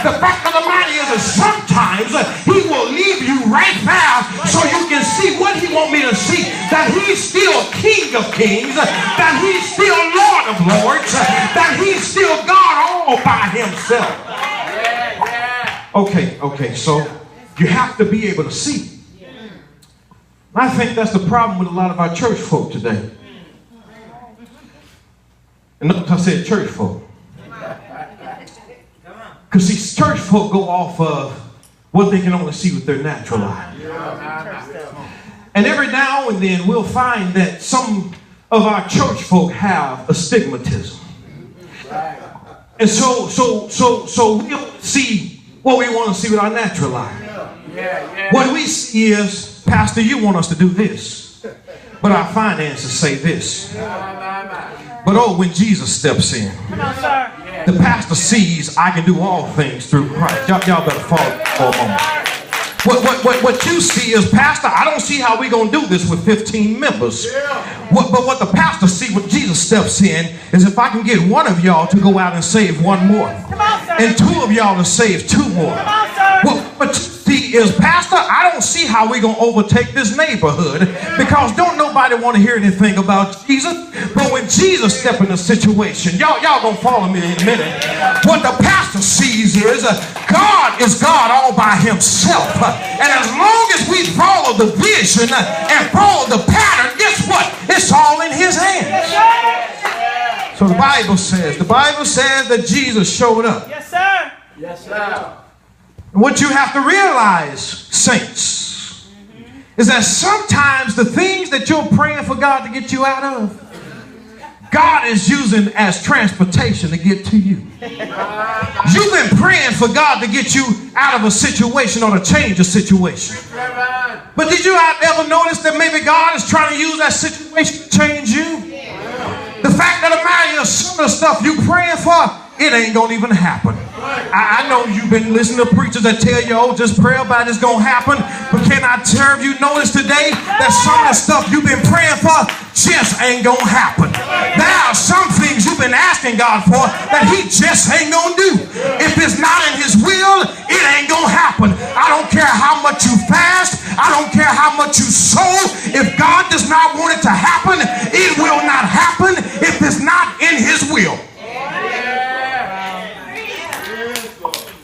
The fact of the matter is that sometimes he will leave you right there so you can see what he wants me to see. That he's still King of Kings, that he's still Lord of Lords, that he's still God all by himself. Okay, so you have to be able to see. I think that's the problem with a lot of our church folk today. And notice I said church folk. Because see, church folk go off of what they can only see with their natural eye. And every now and then we'll find that some of our church folk have astigmatism. And so we'll see what we want to see with our natural eye. What we see is, Pastor, you want us to do this, but our finances say this. But oh, when Jesus steps in, the pastor sees I can do all things through Christ. Y'all better follow for a moment. What you see is, Pastor, I don't see how we're going to do this with 15 members. But what the pastor sees when Jesus steps in is if I can get one of y'all to go out and save one more, and two of y'all to save two more. What you see is, Pastor, I don't see how we're going to overtake this neighborhood because don't nobody want to hear anything about Jesus. But when Jesus steps in a situation, y'all going to follow me in a minute. What the pastor sees is God is God all by himself. And as long as we follow the vision and follow the pattern, guess what? It's all in his hands. So the Bible says that Jesus showed up. Yes, sir. Yes, sir. And what you have to realize, saints, is that sometimes the things that you're praying for God to get you out of, God is using as transportation to get to you. You've been praying for God to get you out of a situation or to change a situation. But did you ever notice that maybe God is trying to use that situation to change you? The fact of the matter is, some of the stuff you praying for, it ain't gonna even happen. I know you've been listening to preachers that tell you, oh, just pray about it's gonna happen. But can I tell you, notice today that some of the stuff you've been praying for just ain't gonna happen. There are some things you've been asking God for that he just ain't gonna do. If it's not in his will, it ain't gonna happen. I don't care how much you fast. I don't care how much you sow. If God does not want it to happen, it will not happen if it's not in his will.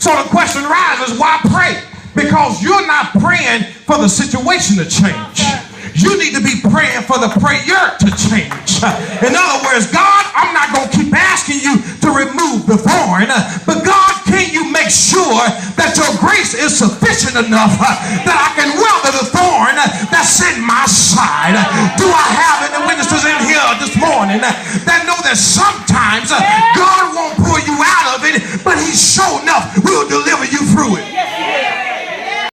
So the question arises, why pray? Because you're not praying for the situation to change. You need to be praying for the prayer to change. In other words, God, I'm not going to keep asking you to remove the thorn, but God, can you make sure that your grace is sufficient enough that I can weather the thorn that's in my side? Do I have any witnesses in here this morning that know that sometimes